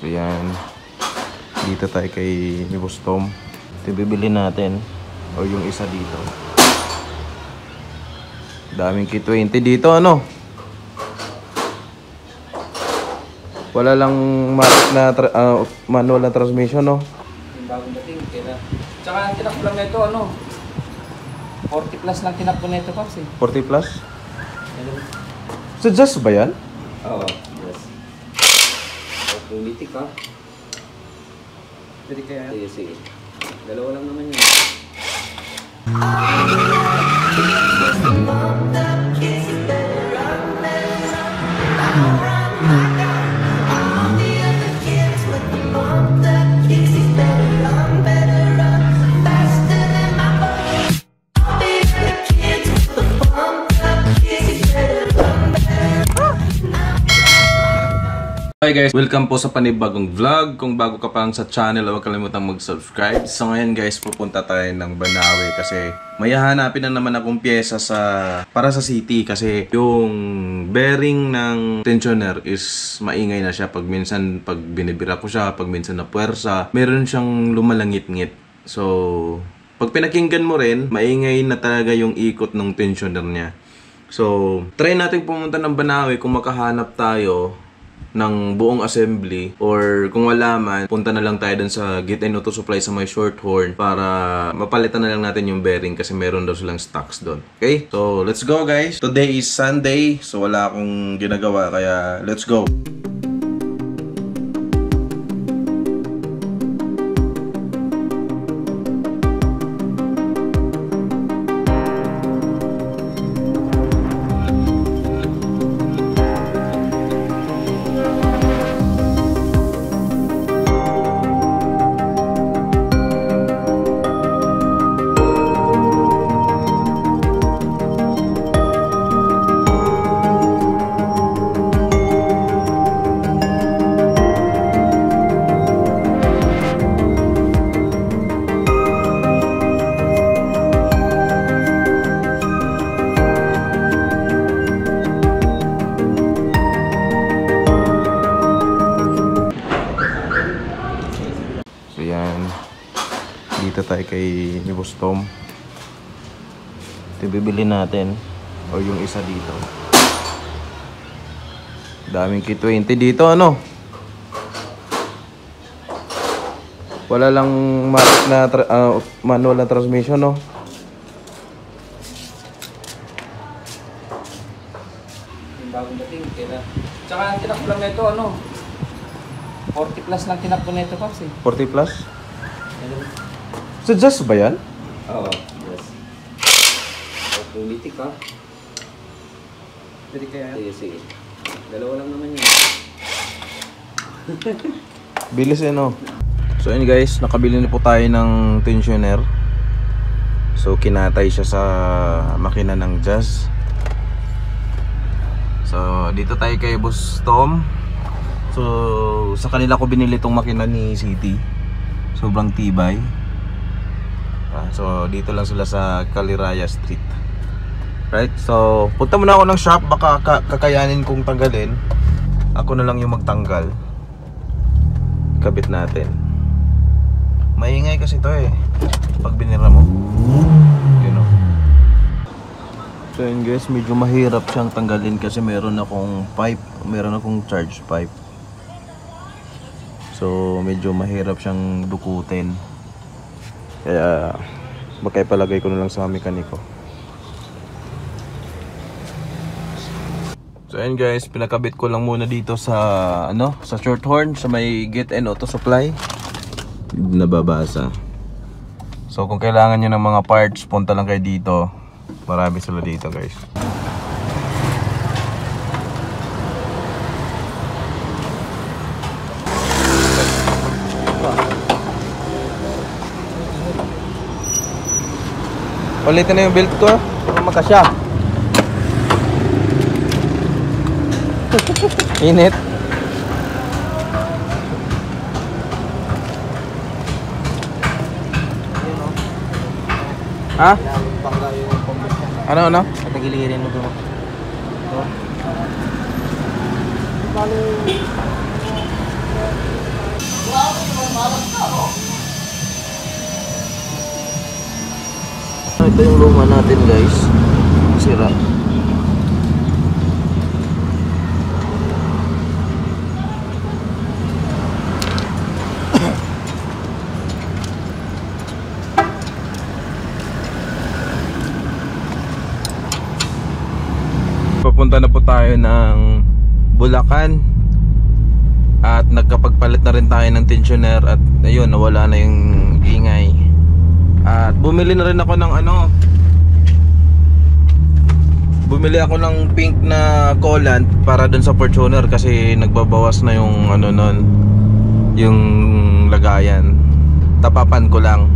So yan, dito tayo kay Boss Tom. Ito bibili natin, o yung isa dito. Daming K20 dito, ano? Wala lang manual na transmission, no? Yung bagong dating, kaya. Tsaka ang tinakbo lang nito, ano? 40 plus lang tinakbo nito, Pops, eh. 40 plus? So just ba yan? Oo, yes. Automatic, ha? Pwede kaya? Sige, sige. Dalawa lang naman yun. Hi guys, welcome po sa panibagong vlog. Kung bago ka pa lang sa channel, huwag kalimutang mag-subscribe. So ngayon guys, pupunta tayo ng Banawe kasi may hahanapin na naman akong pyesa para sa city kasi yung bearing ng tensioner is maingay na siya pag minsan pag binibira ko siya, pag minsan na puwersa, meron siyang lumalangit-ngit. So pag pinakinggan mo rin, maingay na talaga yung ikot ng tensioner niya. So try natin pumunta ng Banawe kung makahanap tayo ng buong assembly, or kung wala man, punta na lang tayo dun sa Git and Auto Supply sa may short horn para mapalitan na lang natin yung bearing kasi meron daw silang stocks doon. Okay? So, let's go guys! Today is Sunday, so wala akong ginagawa kaya let's go! Dito tayo kay Boss Tom. Ito bibili natin, o yung isa dito. Daming K20 dito, ano? Wala lang manual na transmission, no? Yung bagong dating, kaya. Tsaka ang tinakbo lang nito, ano? 40 plus lang tinakbo nito, Pops, eh. 40 plus? So just ba yan? Oo, yes. Automatic, ha? Pwede kaya? Sige, sige. Dalawa lang naman yun. Bilis eh, no? So yun guys, nakabili na po tayo ng tensioner. So kinatay siya sa makina ng Jazz. So dito tayo kay Boss Tom. So sa kanila ko binili tong makina ni City. Sobrang tibay. So dito lang sila sa Caliraya Street. Right? So punta muna ako ng shop, baka kakayanin kong tanggalin. Ako na lang yung magtanggal. Kabit natin. Maingay kasi to eh pag binira mo. You know. So yun guys, medyo mahirap siyang tanggalin kasi meron akong pipe, meron akong charge pipe. So medyo mahirap siyang dukutin. Kaya baka ipalagay ko na lang sa mekaniko. So ayun guys, pinakabit ko lang muna dito sa sa short horn sa may Git and Auto Supply. Nababasa. So kung kailangan niyo ng mga parts, punta lang kayo dito. Marami sila dito guys. Ulitin na yung belt ko. Magkasya. Init. Ha? Ano? Patagilirin mo ito. Ito yung luma natin guys. Sira. Papunta na po tayo ng Bulacan. At nagkapagpalit na rin tayo ng tensioner. At ayun, nawala na yung ingay. At bumili na rin ako ng bumili ako ng pink na coolant para dun sa Fortuner kasi nagbabawas na yung nun, yung lagayan. Tapapan ko lang.